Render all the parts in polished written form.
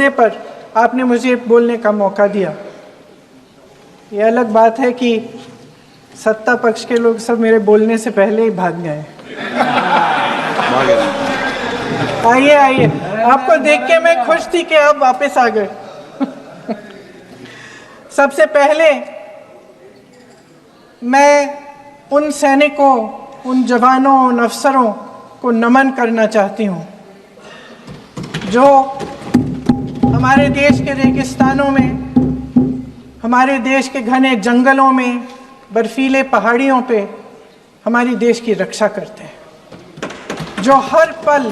मुद्दे पर आपने मुझे बोलने का मौका दिया। ये अलग बात है कि सत्ता पक्ष के लोग सब मेरे बोलने से पहले ही भाग गए। आइए आइए, आपको देख के मैं खुश थी कि आप वापस आ गए। सबसे पहले मैं उन सैनिकों, उन जवानों, उन अफसरों को नमन करना चाहती हूँ जो हमारे देश के रेगिस्तानों में, हमारे देश के घने जंगलों में, बर्फीले पहाड़ियों पे हमारी देश की रक्षा करते हैं, जो हर पल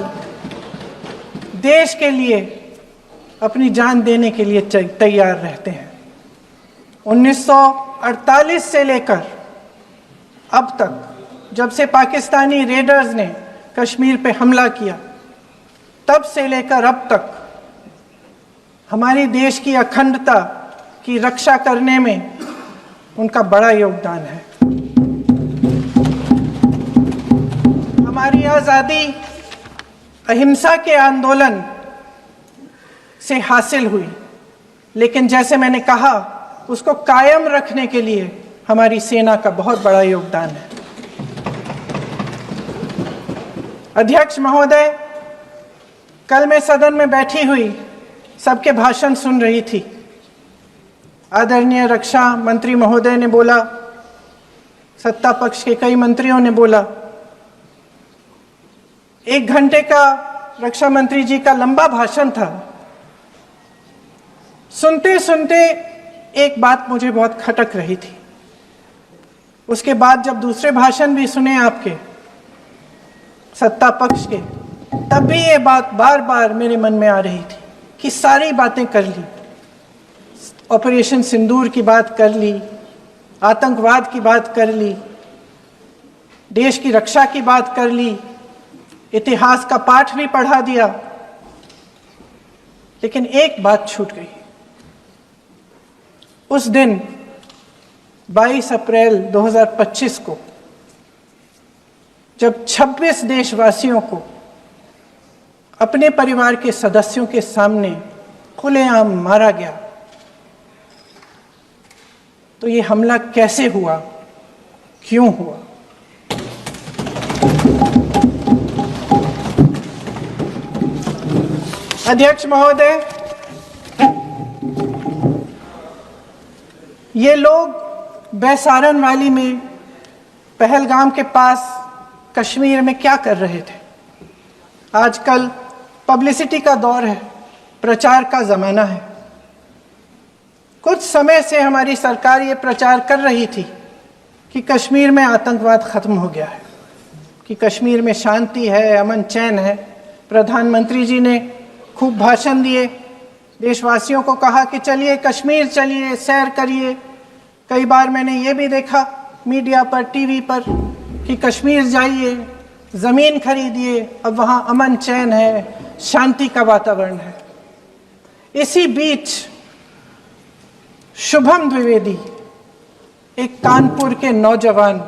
देश के लिए अपनी जान देने के लिए तैयार रहते हैं। 1948 से लेकर अब तक, जब से पाकिस्तानी रेडर्स ने कश्मीर पे हमला किया, तब से लेकर अब तक हमारी देश की अखंडता की रक्षा करने में उनका बड़ा योगदान है। हमारी आज़ादी अहिंसा के आंदोलन से हासिल हुई, लेकिन जैसे मैंने कहा, उसको कायम रखने के लिए हमारी सेना का बहुत बड़ा योगदान है। अध्यक्ष महोदय, कल मैं सदन में बैठी हुई सबके भाषण सुन रही थी। आदरणीय रक्षा मंत्री महोदय ने बोला, सत्ता पक्ष के कई मंत्रियों ने बोला। 1 घंटे का रक्षा मंत्री जी का लंबा भाषण था। सुनते सुनते एक बात मुझे बहुत खटक रही थी। उसके बाद जब दूसरे भाषण भी सुने आपके सत्ता पक्ष के, तब भी ये बात बार बार मेरे मन में आ रही थी कि सारी बातें कर ली, ऑपरेशन सिंदूर की बात कर ली, आतंकवाद की बात कर ली, देश की रक्षा की बात कर ली, इतिहास का पाठ भी पढ़ा दिया, लेकिन एक बात छूट गई। उस दिन 22 अप्रैल 2025 को जब 26 देशवासियों को अपने परिवार के सदस्यों के सामने खुलेआम मारा गया, तो ये हमला कैसे हुआ, क्यों हुआ? अध्यक्ष महोदय, ये लोग बैसारन वैली में, पहलगाम के पास कश्मीर में क्या कर रहे थे? आजकल पब्लिसिटी का दौर है, प्रचार का ज़माना है। कुछ समय से हमारी सरकार ये प्रचार कर रही थी कि कश्मीर में आतंकवाद ख़त्म हो गया है, कि कश्मीर में शांति है, अमन चैन है। प्रधानमंत्री जी ने खूब भाषण दिए, देशवासियों को कहा कि चलिए कश्मीर चलिए, सैर करिए। कई बार मैंने ये भी देखा मीडिया पर, टीवी पर, कि कश्मीर जाइए, ज़मीन खरीदिए, अब वहाँ अमन चैन है, शांति का वातावरण है। इसी बीच शुभम द्विवेदी, एक कानपुर के नौजवान,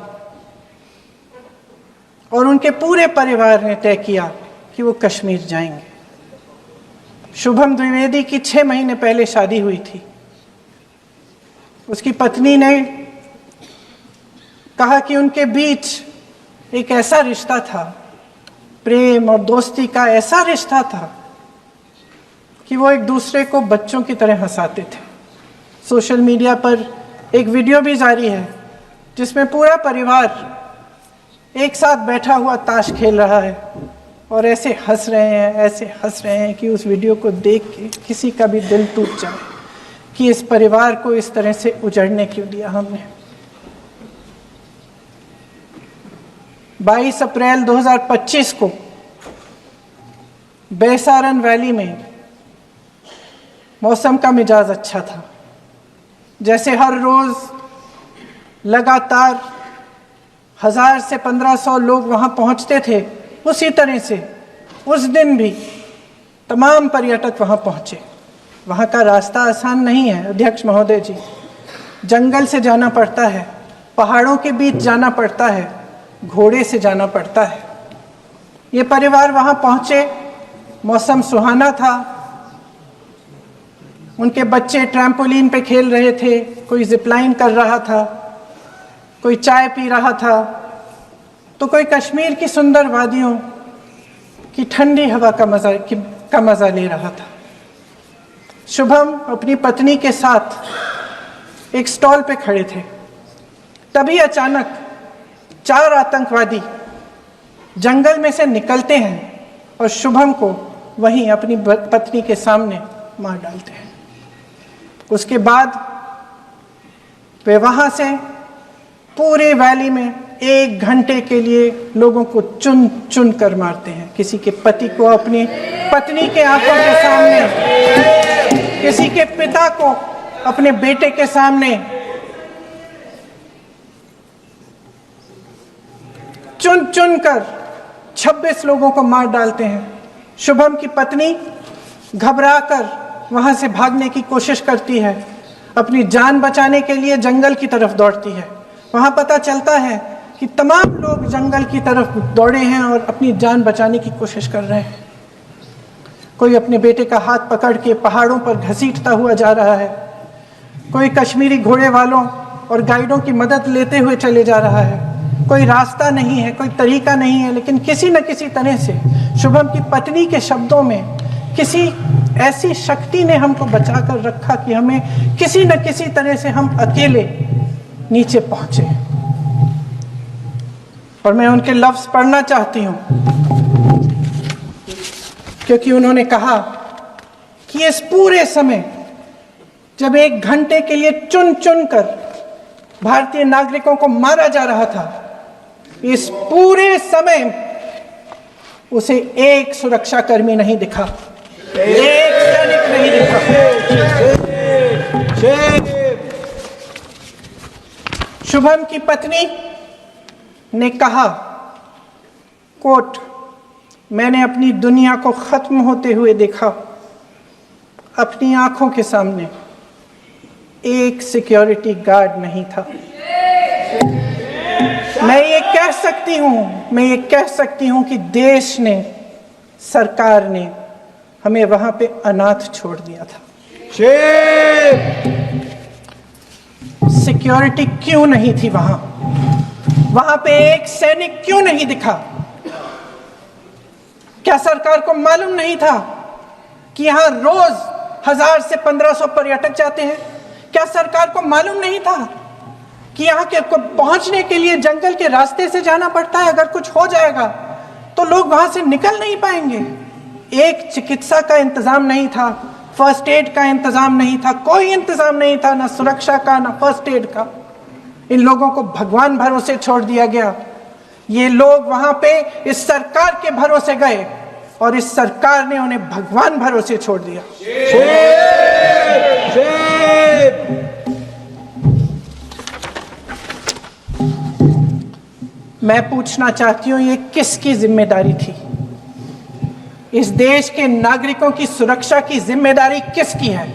और उनके पूरे परिवार ने तय किया कि वो कश्मीर जाएंगे। शुभम द्विवेदी की 6 महीने पहले शादी हुई थी। उसकी पत्नी ने कहा कि उनके बीच एक ऐसा रिश्ता था, प्रेम और दोस्ती का ऐसा रिश्ता था कि वो एक दूसरे को बच्चों की तरह हंसाते थे। सोशल मीडिया पर एक वीडियो भी जारी है जिसमें पूरा परिवार एक साथ बैठा हुआ ताश खेल रहा है और ऐसे हंस रहे हैं, ऐसे हंस रहे हैं कि उस वीडियो को देख के किसी का भी दिल टूट जाए कि इस परिवार को इस तरह से उजड़ने क्यों दिया हमने। 22 अप्रैल 2025 को बैसारन वैली में मौसम का मिजाज अच्छा था। जैसे हर रोज़ लगातार 1000 से 1500 लोग वहाँ पहुँचते थे, उसी तरह से उस दिन भी तमाम पर्यटक वहाँ पहुँचे। वहाँ का रास्ता आसान नहीं है अध्यक्ष महोदय जी, जंगल से जाना पड़ता है, पहाड़ों के बीच जाना पड़ता है, घोड़े से जाना पड़ता है। ये परिवार वहाँ पहुँचे, मौसम सुहाना था, उनके बच्चे ट्रैम्पोलिन पे खेल रहे थे, कोई जिपलाइन कर रहा था, कोई चाय पी रहा था, तो कोई कश्मीर की सुंदर वादियों की ठंडी हवा का मज़ा ले रहा था। शुभम अपनी पत्नी के साथ एक स्टॉल पे खड़े थे। तभी अचानक 4 आतंकवादी जंगल में से निकलते हैं और शुभम को वहीं अपनी पत्नी के सामने मार डालते हैं। उसके बाद वे वहां से पूरे वैली में 1 घंटे के लिए लोगों को चुन चुन कर मारते हैं। किसी के पति को अपनी पत्नी के आंखों के सामने, किसी के पिता को अपने बेटे के सामने, चुन चुन कर 26 लोगों को मार डालते हैं। शुभम की पत्नी घबराकर वहां से भागने की कोशिश करती है, अपनी जान बचाने के लिए जंगल की तरफ दौड़ती है। वहां पता चलता है कि तमाम लोग जंगल की तरफ दौड़े हैं और अपनी जान बचाने की कोशिश कर रहे हैं। कोई अपने बेटे का हाथ पकड़ के पहाड़ों पर घसीटता हुआ जा रहा है, कोई कश्मीरी घोड़े वालों और गाइडों की मदद लेते हुए चले जा रहा है। कोई रास्ता नहीं है, कोई तरीका नहीं है, लेकिन किसी न किसी तरह से शुभम की पत्नी के शब्दों में किसी ऐसी शक्ति ने हमको बचा कर रखा कि हमें किसी न किसी तरह से हम अकेले नीचे पहुंचे। और मैं उनके लफ्ज पढ़ना चाहती हूं, क्योंकि उन्होंने कहा कि इस पूरे समय जब 1 घंटे के लिए चुन चुन कर भारतीय नागरिकों को मारा जा रहा था, इस पूरे समय उसे एक सुरक्षाकर्मी नहीं दिखा, एक सैनिक नहीं दिखा। शुभम की पत्नी ने कहा, कोट, मैंने अपनी दुनिया को खत्म होते हुए देखा। अपनी आंखों के सामने एक सिक्योरिटी गार्ड नहीं था। मैं ये कह सकती हूं कि देश ने, सरकार ने हमें वहां पे अनाथ छोड़ दिया था। सिक्योरिटी क्यों नहीं थी वहां पे एक सैनिक क्यों नहीं दिखा? क्या सरकार को मालूम नहीं था कि यहां रोज 1000 से 1500 पर्यटक जाते हैं? क्या सरकार को मालूम नहीं था कि यहाँ के पहुंचने के लिए जंगल के रास्ते से जाना पड़ता है? अगर कुछ हो जाएगा तो लोग वहां से निकल नहीं पाएंगे। एक चिकित्सा का इंतजाम नहीं था, फर्स्ट एड का इंतजाम नहीं था, कोई इंतजाम नहीं था, ना सुरक्षा का ना फर्स्ट एड का। इन लोगों को भगवान भरोसे छोड़ दिया गया। ये लोग वहां पे इस सरकार के भरोसे गए और इस सरकार ने उन्हें भगवान भरोसे छोड़ दिया। मैं पूछना चाहती हूं, ये किसकी जिम्मेदारी थी? इस देश के नागरिकों की सुरक्षा की जिम्मेदारी किसकी है?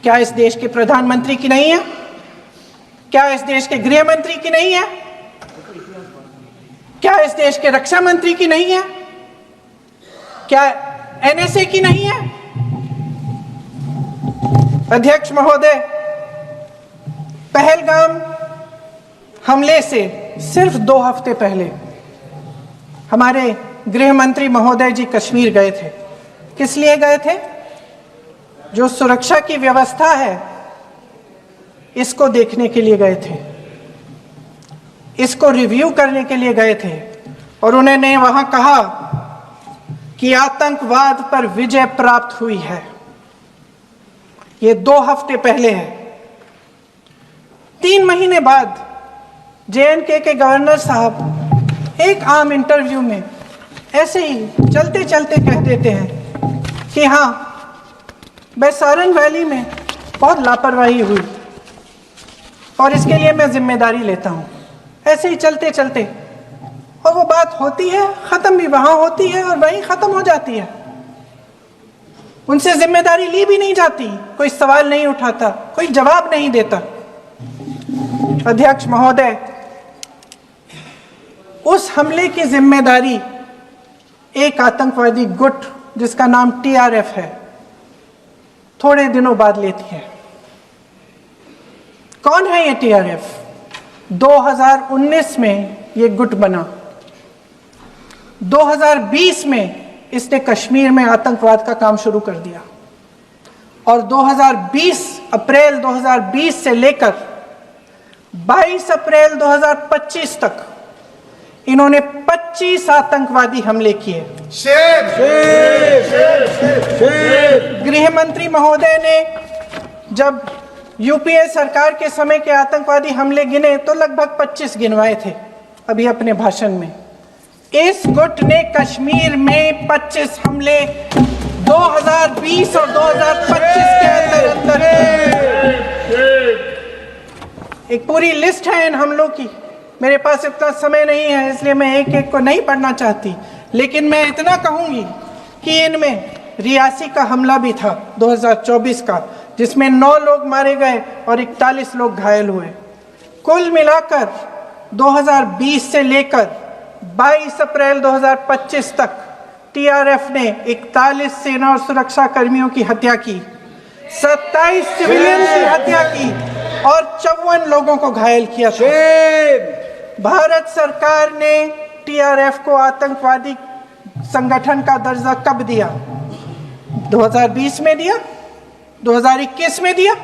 क्या इस देश के प्रधानमंत्री की नहीं है? क्या इस देश के गृह मंत्री की नहीं है? क्या इस देश के रक्षा मंत्री की नहीं है? क्या एनएसए की नहीं है? अध्यक्ष महोदय, पहलगाम हमले से सिर्फ 2 हफ्ते पहले हमारे गृह मंत्री महोदय जी कश्मीर गए थे। किस लिए गए थे? जो सुरक्षा की व्यवस्था है इसको देखने के लिए गए थे, इसको रिव्यू करने के लिए गए थे। और उन्होंने वहां कहा कि आतंकवाद पर विजय प्राप्त हुई है। ये 2 हफ्ते पहले है। 3 महीने बाद JNK के गवर्नर साहब एक आम इंटरव्यू में ऐसे ही चलते चलते कह देते हैं कि हाँ, बैसारन वैली में बहुत लापरवाही हुई और इसके लिए मैं जिम्मेदारी लेता हूँ। ऐसे ही चलते चलते, और वो बात होती है, ख़त्म भी वहाँ होती है और वहीं ख़त्म हो जाती है। उनसे जिम्मेदारी ली भी नहीं जाती, कोई सवाल नहीं उठाता, कोई जवाब नहीं देता। अध्यक्ष महोदय, उस हमले की जिम्मेदारी एक आतंकवादी गुट जिसका नाम TRF है, थोड़े दिनों बाद लेती है। कौन है ये टीआरएफ? 2019 में ये गुट बना, 2020 में इसने कश्मीर में आतंकवाद का काम शुरू कर दिया और 2020 अप्रैल 2020 से लेकर 22 अप्रैल 2025 तक इन्होंने 25 आतंकवादी हमले किए। गृह मंत्री महोदय ने जब यूपीए सरकार के समय के आतंकवादी हमले गिने तो लगभग 25 गिनवाए थे अभी अपने भाषण में। इस गुट ने कश्मीर में 25 हमले 2020 और 2025 के अंदर एक पूरी लिस्ट है इन हमलों की। मेरे पास इतना समय नहीं है इसलिए मैं एक एक को नहीं पढ़ना चाहती, लेकिन मैं इतना कहूंगी कि इनमें रियासी का हमला भी था 2024 का, जिसमें 9 लोग मारे गए और 41 लोग घायल हुए। कुल मिलाकर 2020 से लेकर 22 अप्रैल 2025 तक टीआरएफ ने 41 सेना और सुरक्षा कर्मियों की हत्या की, 27 सिविलियन की हत्या की और 54 लोगों को घायल किया था। भारत सरकार ने टीआरएफ को आतंकवादी संगठन का दर्जा कब दिया? 2020 में दिया, 2021 में दिया,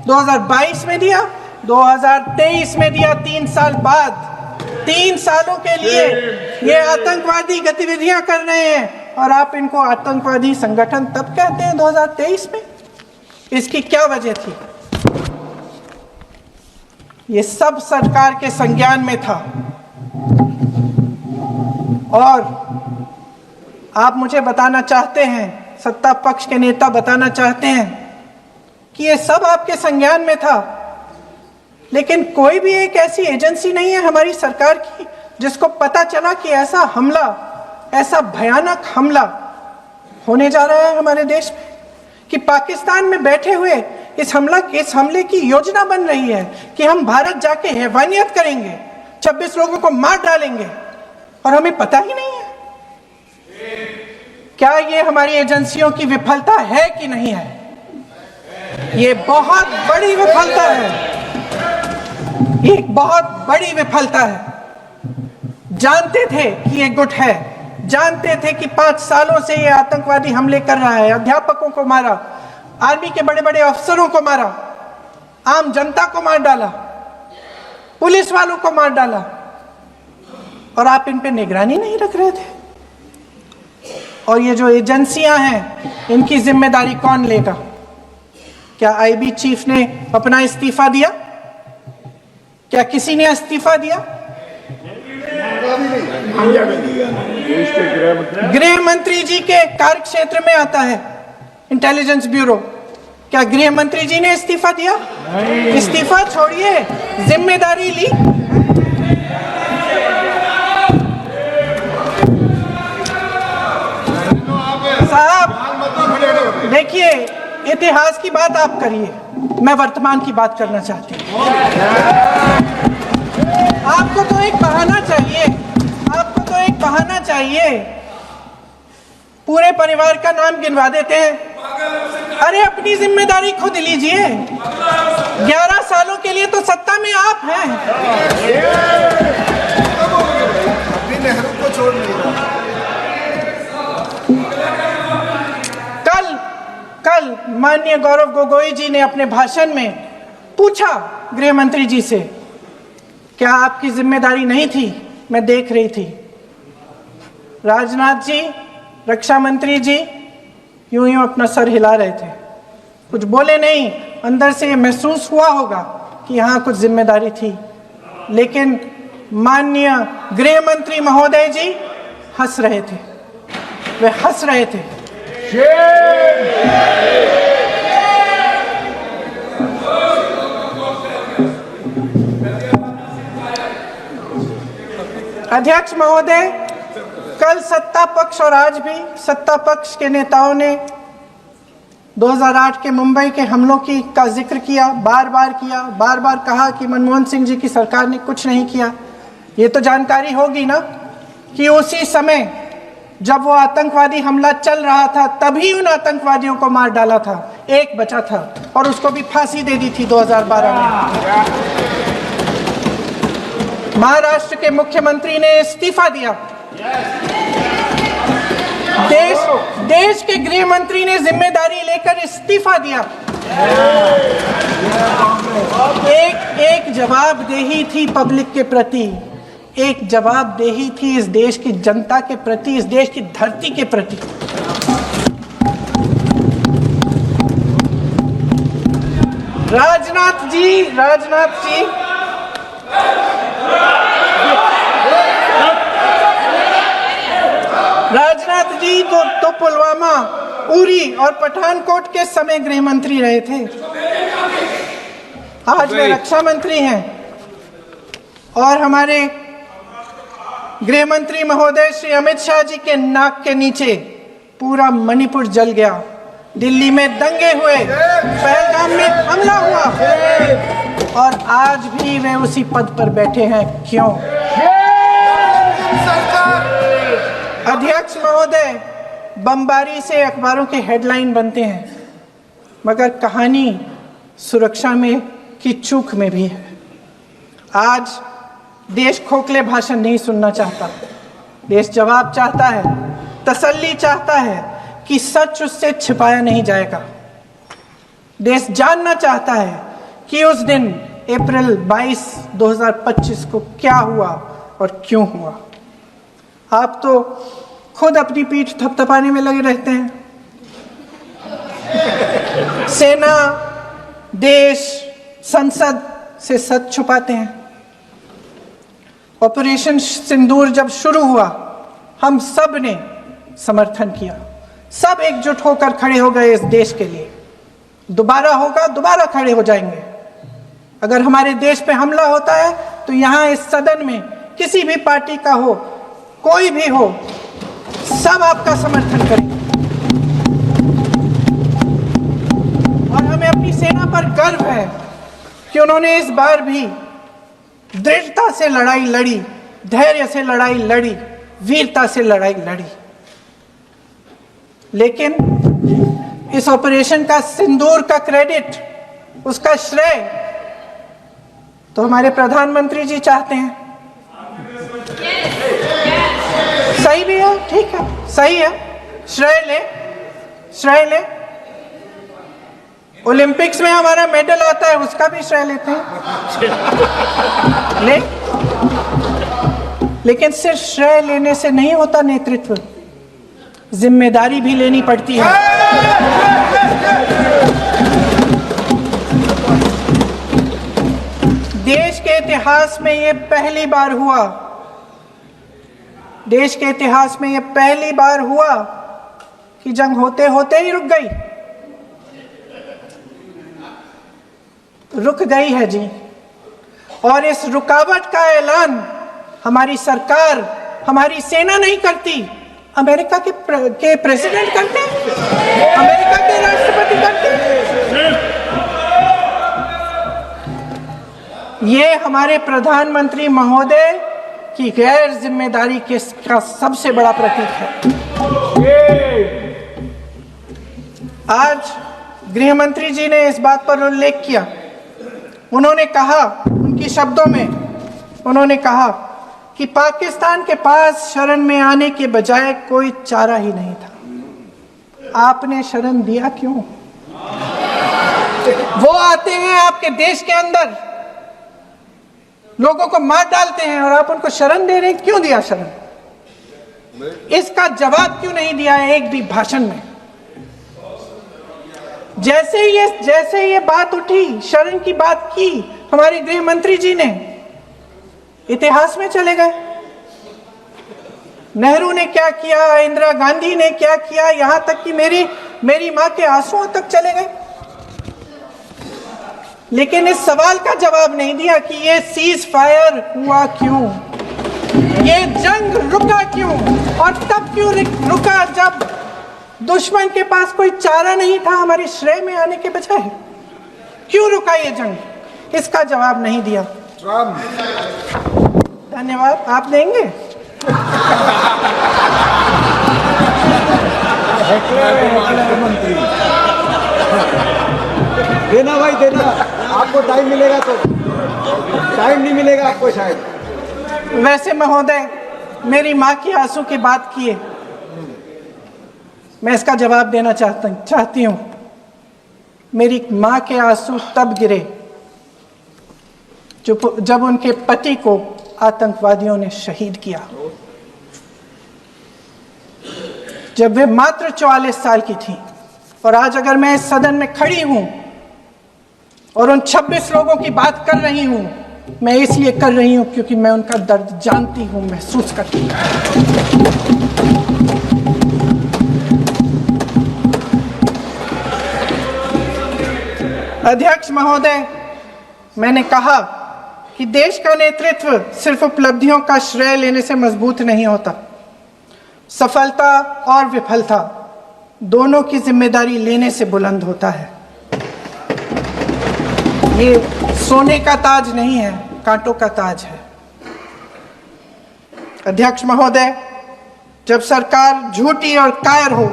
2022 में दिया, 2023 में दिया। 3 साल बाद, 3 सालों के लिए ये आतंकवादी गतिविधियां कर रहे हैं और आप इनको आतंकवादी संगठन तब कहते हैं 2023 में? इसकी क्या वजह थी? ये सब सरकार के संज्ञान में था और आप मुझे बताना चाहते हैं, सत्ता पक्ष के नेता बताना चाहते हैं कि ये सब आपके संज्ञान में था, लेकिन कोई भी एक ऐसी एजेंसी नहीं है हमारी सरकार की जिसको पता चला कि ऐसा हमला, ऐसा भयानक हमला होने जा रहा है हमारे देश में, कि पाकिस्तान में बैठे हुए इस हमले की योजना बन रही है कि हम भारत जाके हैवानियत करेंगे, 26 लोगों को मार डालेंगे और हमें पता ही नहीं है। क्या ये हमारी एजेंसियों की विफलता है कि नहीं है? ये बहुत बड़ी विफलता है, एक बहुत बड़ी विफलता है। जानते थे कि ये गुट है, जानते थे कि 5 सालों से ये आतंकवादी हमले कर रहा है, अध्यापकों को मारा, आर्मी के बड़े बड़े अफसरों को मारा, आम जनता को मार डाला, पुलिस वालों को मार डाला, और आप इन पे निगरानी नहीं रख रहे थे। और ये जो एजेंसियां हैं इनकी जिम्मेदारी कौन लेगा? क्या आईबी चीफ ने अपना इस्तीफा दिया? क्या किसी ने इस्तीफा दिया? गृह मंत्री जी के कार्य क्षेत्र में आता है इंटेलिजेंस ब्यूरो। क्या गृह मंत्री जी ने इस्तीफा दिया? इस्तीफा छोड़िए, जिम्मेदारी ली। साहब देखिए, इतिहास की बात आप करिए, मैं वर्तमान की बात करना चाहती हूँ। आपको तो एक बहाना चाहिए, आपको तो एक बहाना चाहिए। पूरे परिवार का नाम गिनवा देते हैं। अरे अपनी जिम्मेदारी खुद लीजिए। 11 सालों के लिए तो सत्ता में आप हैं। नेहरू को छोड़ नहीं रहा। कल माननीय गौरव गोगोई जी ने अपने भाषण में पूछा गृह मंत्री जी से, क्या आपकी जिम्मेदारी नहीं थी? मैं देख रही थी। राजनाथ जी, रक्षा मंत्री जी यूं यूं अपना सर हिला रहे थे, कुछ बोले नहीं। अंदर से ये महसूस हुआ होगा कि यहाँ कुछ जिम्मेदारी थी, लेकिन माननीय गृह मंत्री महोदय जी हंस रहे थे, वे हंस रहे थे। अध्यक्ष महोदय, कल सत्ता पक्ष और आज भी सत्ता पक्ष के नेताओं ने 2008 के मुंबई के हमलों का जिक्र किया, बार बार कहा कि मनमोहन सिंह जी की सरकार ने कुछ नहीं किया। ये तो जानकारी होगी ना कि उसी समय जब वो आतंकवादी हमला चल रहा था तभी उन आतंकवादियों को मार डाला था। एक बचा था और उसको भी फांसी दे दी थी 2012 में। महाराष्ट्र के मुख्यमंत्री ने इस्तीफा दिया। देश के गृह मंत्री ने जिम्मेदारी लेकर इस्तीफा दिया। एक जवाबदेही थी पब्लिक के प्रति, एक जवाबदेही थी इस देश की जनता के प्रति, इस देश की धरती के प्रति। राजनाथ जी तो पुलवामा, उरी और पठानकोट के समय गृह मंत्री रहे थे। आज वे रक्षा मंत्री हैं और हमारे गृह मंत्री महोदय श्री अमित शाह जी के नाक के नीचे पूरा मणिपुर जल गया, दिल्ली में दंगे हुए, पहलगाम में हमला हुआ और आज भी वे उसी पद पर बैठे हैं। क्यों? अध्यक्ष महोदय, बमबारी से अखबारों के हेडलाइन बनते हैं, मगर कहानी सुरक्षा में की चूक में भी है। आज देश खोखले भाषण नहीं सुनना चाहता, देश जवाब चाहता है, तसल्ली चाहता है कि सच उससे छिपाया नहीं जाएगा। देश जानना चाहता है कि उस दिन अप्रैल 22, 2025 को क्या हुआ और क्यों हुआ। आप तो खुद अपनी पीठ थपथपाने में लगे रहते हैं। सेना, देश, संसद से सच छुपाते हैं। ऑपरेशन सिंदूर जब शुरू हुआ, हम सब ने समर्थन किया, सब एकजुट होकर खड़े हो गए इस देश के लिए। दोबारा होगा, दोबारा खड़े हो जाएंगे। अगर हमारे देश पे हमला होता है तो यहाँ इस सदन में किसी भी पार्टी का हो, कोई भी हो, सब आपका समर्थन करेंगे। और हमें अपनी सेना पर गर्व है कि उन्होंने इस बार भी दृढ़ता से लड़ाई लड़ी, धैर्य से लड़ाई लड़ी, वीरता से लड़ाई लड़ी। लेकिन इस ऑपरेशन का सिंदूर का क्रेडिट, उसका श्रेय तो हमारे प्रधानमंत्री जी चाहते हैं। सही भी है, ठीक है, सही है, श्रेय ले। ओलंपिक्स में हमारा मेडल आता है, उसका भी श्रेय लेते हैं। लेकिन सिर्फ श्रेय लेने से नहीं होता नेतृत्व, जिम्मेदारी भी लेनी पड़ती है। देश के इतिहास में ये पहली बार हुआ, देश के इतिहास में ये पहली बार हुआ कि जंग होते होते ही रुक गई है जी। और इस रुकावट का ऐलान हमारी सरकार, हमारी सेना नहीं करती, अमेरिका के प्रेसिडेंट करते हैं, अमेरिका के राष्ट्रपति करते हैं। ये हमारे प्रधानमंत्री महोदय की गैर जिम्मेदारी का सबसे बड़ा प्रतीक है। आज गृह मंत्री जी ने इस बात पर उल्लेख किया। उन्होंने कहा, उनके शब्दों में उन्होंने कहा कि पाकिस्तान के पास शरण में आने के बजाय कोई चारा ही नहीं था। आपने शरण दिया क्यों? वो आते हैं आपके देश के अंदर, लोगों को मार डालते हैं और आप उनको शरण दे रहे हैं। क्यों दिया शरण? इसका जवाब क्यों नहीं दिया एक भी भाषण में? जैसे ये बात उठी, शरण की बात की हमारे गृह मंत्री जी ने, इतिहास में चले गए। नेहरू ने क्या किया, इंदिरा गांधी ने क्या किया, यहां तक कि मेरी मां के आंसुओं तक चले गए। लेकिन इस सवाल का जवाब नहीं दिया कि ये सीज फायर हुआ क्यों, ये जंग रुका क्यों, और तब क्यों रुका जब दुश्मन के पास कोई चारा नहीं था हमारे श्रेय में आने के बजाय। क्यों रुका ये जंग? इसका जवाब नहीं दिया। धन्यवाद। आप देंगे? देना भाई देना, आपको टाइम मिलेगा तो। टाइम नहीं मिलेगा आपको शायद। वैसे महोदय, मेरी माँ की आंसू की बात किए, मैं इसका जवाब देना चाहती हूँ। मेरी माँ के आंसू तब गिरे जब उनके पति को आतंकवादियों ने शहीद किया, जब वे मात्र 44 साल की थी। और आज अगर मैं इस सदन में खड़ी हूं और उन 26 लोगों की बात कर रही हूं, मैं इसलिए कर रही हूं क्योंकि मैं उनका दर्द जानती हूं, महसूस करती हूं। अध्यक्ष महोदय, मैंने कहा कि देश का नेतृत्व सिर्फ उपलब्धियों का श्रेय लेने से मजबूत नहीं होता। सफलता और विफलता दोनों की जिम्मेदारी लेने से बुलंद होता है। ये सोने का ताज नहीं है, कांटों का ताज है। अध्यक्ष महोदय, जब सरकार झूठी और कायर हो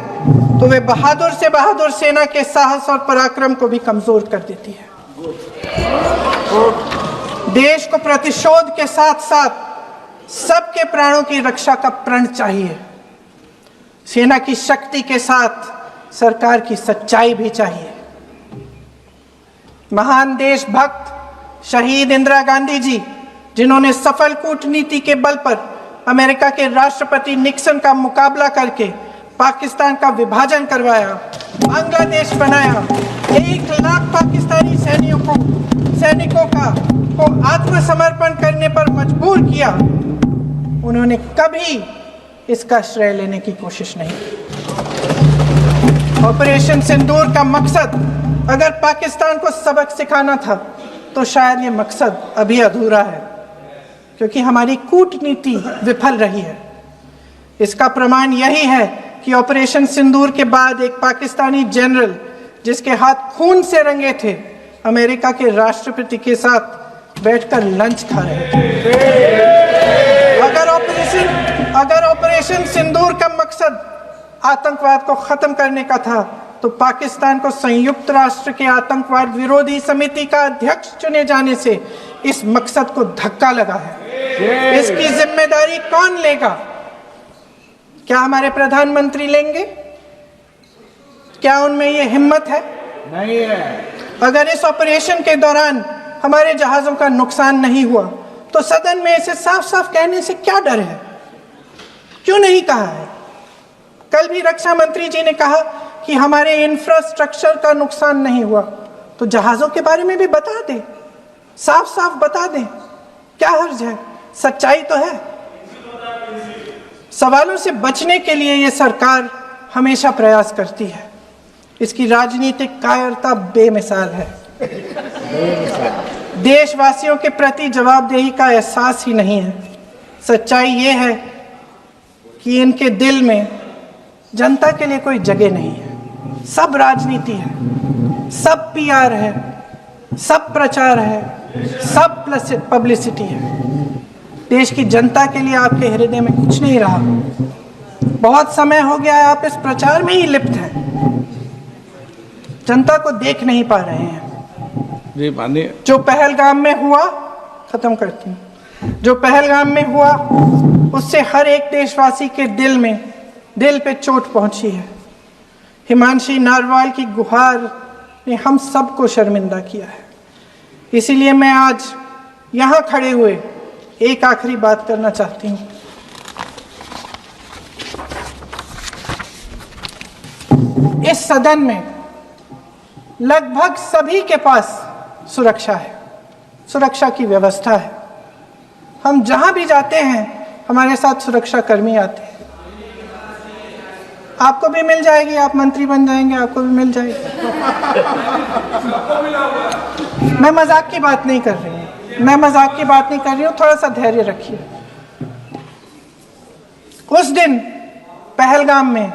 तो वे बहादुर से बहादुर सेना के साहस और पराक्रम को भी कमजोर कर देती है। देश को प्रतिशोध के साथ साथ सबके प्राणों की रक्षा का प्रण चाहिए। सेना की शक्ति के साथ सरकार की सच्चाई भी चाहिए। महान देशभक्त शहीद इंदिरा गांधी जी, जिन्होंने सफल कूटनीति के बल पर अमेरिका के राष्ट्रपति निक्सन का मुकाबला करके पाकिस्तान का विभाजन करवाया, बांग्लादेश बनाया, 1 लाख पाकिस्तानी सैनिकों को आत्मसमर्पण करने पर मजबूर किया, उन्होंने कभी इसका श्रेय लेने की कोशिश नहीं की। ऑपरेशन सिंदूर का मकसद अगर पाकिस्तान को सबक सिखाना था तो शायद ये मकसद अभी अधूरा है, क्योंकि हमारी कूटनीति विफल रही है। इसका प्रमाण यही है कि ऑपरेशन सिंदूर के बाद एक पाकिस्तानी जनरल, जिसके हाथ खून से रंगे थे, अमेरिका के राष्ट्रपति के साथ बैठकर लंच खा रहे थे। अगर ऑपरेशन सिंदूर का मकसद आतंकवाद को खत्म करने का था तो पाकिस्तान को संयुक्त राष्ट्र के आतंकवाद विरोधी समिति का अध्यक्ष चुने जाने से इस मकसद को धक्का लगा है। इसकी जिम्मेदारी कौन लेगा? क्या हमारे प्रधानमंत्री लेंगे? क्या उनमें ये हिम्मत है? नहीं है। अगर इस ऑपरेशन के दौरान हमारे जहाजों का नुकसान नहीं हुआ तो सदन में इसे साफ साफ कहने से क्या डर है? क्यों नहीं कहा है? कल भी रक्षा मंत्री जी ने कहा कि हमारे इंफ्रास्ट्रक्चर का नुकसान नहीं हुआ, तो जहाजों के बारे में भी बता दें, साफ साफ बता दें, क्या हर्ज है? सच्चाई तो है। सवालों से बचने के लिए ये सरकार हमेशा प्रयास करती है। इसकी राजनीतिक कायरता बेमिसाल है। देशवासियों के प्रति जवाबदेही का एहसास ही नहीं है। सच्चाई ये है कि इनके दिल में जनता के लिए कोई जगह नहीं है। सब राजनीति है, सब पीआर है, सब प्रचार है, सब पब्लिसिटी है। देश की जनता के लिए आपके हृदय में कुछ नहीं रहा। बहुत समय हो गया है आप इस प्रचार में ही लिप्त हैं, जनता को देख नहीं पा रहे हैं। जी माननीय, जो पहलगाम में हुआ, खत्म करती हूँ, जो पहलगाम में हुआ उससे हर एक देशवासी के दिल पे चोट पहुंची है। हिमांशी नारवाल की गुहार ने हम सबको शर्मिंदा किया है। इसीलिए मैं आज यहाँ खड़े हुए एक आखिरी बात करना चाहती हूँ। इस सदन में लगभग सभी के पास सुरक्षा है, सुरक्षा की व्यवस्था है। हम जहां भी जाते हैं हमारे साथ सुरक्षा कर्मी आते हैं। आपको भी मिल जाएगी, आप मंत्री बन जाएंगे, आपको भी मिल जाएगी। मैं मजाक की बात नहीं कर रही हूँ, थोड़ा सा धैर्य रखिए। उस दिन पहलगाम में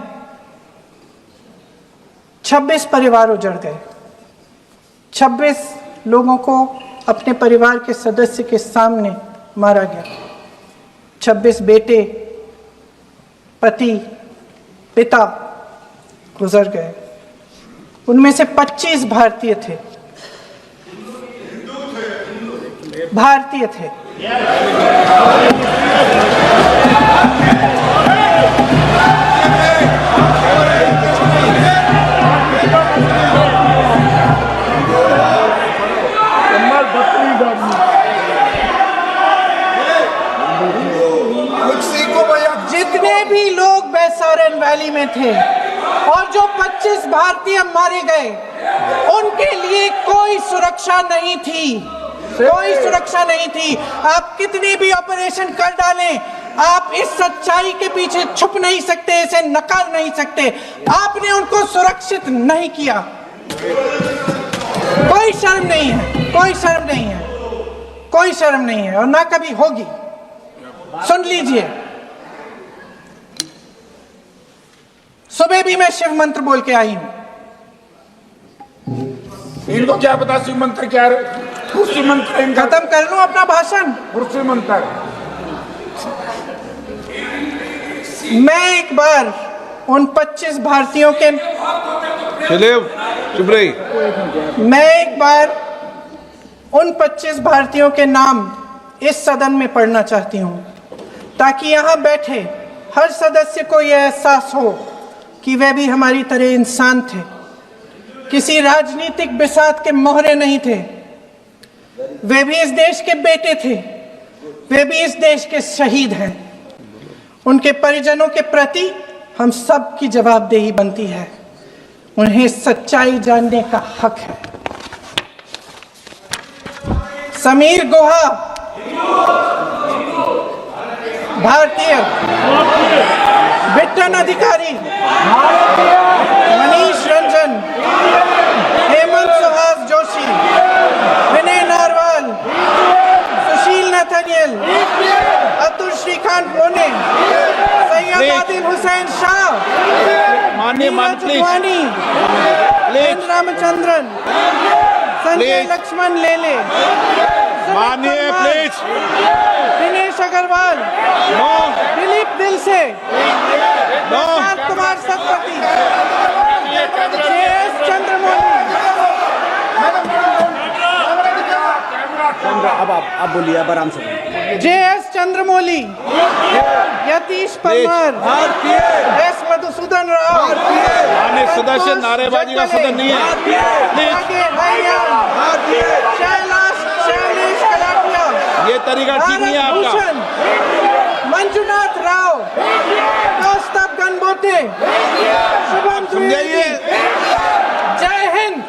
26 परिवार उजड़ गए। 26 लोगों को अपने परिवार के सदस्य के सामने मारा गया। 26 बेटे, पति, पिता गुजर गए। उनमें से 25 भारतीय थे। भारतीय थे। जितने भी लोग बैसारन वैली में थे और जो 25 भारतीय मारे गए, उनके लिए कोई सुरक्षा नहीं थी, कोई सुरक्षा नहीं थी। आप कितनी भी ऑपरेशन कर डालें, आप इस सच्चाई के पीछे छुप नहीं सकते, इसे नकार नहीं सकते। आपने उनको सुरक्षित नहीं किया। कोई शर्म नहीं है, कोई शर्म नहीं है, कोई शर्म नहीं है, और ना कभी होगी। सुन लीजिए, सुबह भी मैं शिव मंत्र बोल के आई हूं। इनको क्या पता शिव मंत्र क्या है? शिव मंत्र इनका खत्म कर लूं अपना भाषण। शिव मंत्र। मैं एक बार उन 25 भारतीयों के चुप रही। मैं एक बार उन 25 भारतीयों के नाम इस सदन में पढ़ना चाहती हूं, ताकि यहां बैठे हर सदस्य को यह एहसास हो कि वे भी हमारी तरह इंसान थे, किसी राजनीतिक बिसात के मोहरे नहीं थे। वे भी इस देश के बेटे थे, वे भी इस देश के शहीद हैं। उनके परिजनों के प्रति हम सब की जवाबदेही बनती है। उन्हें सच्चाई जानने का हक है। समीर गुहा भारतीय, बिट्टन अधिकारी, मनीष रंजन, हेमंत सुहास जोशी, विनय नारवाल, सुशील नथनियल, अतुल श्रीकांत मोने, सैयद आदिल हुसैन शाह, माननीय मंत्री रामचंद्रन, संजय लक्ष्मण लेले, माननीय प्लीज दिनेश अग्रवाल, दिलीप दिल से, प्रशांत कुमार सतपति, JS चंद्रमौली। अब आप बोलिए, अब आराम से बोलिए। JS चंद्रमौली, यतीश परमार, S मधुसूदन राव, माननीय सदस्य, नारेबाजी का सदन नहीं है। शैलेश कलाटिया, ये तरीका ठीक नहीं है आपका। मंजुनाथ राव, कौस्तभ गणबोटे, शुभम द्विवेदी। जय हिंद।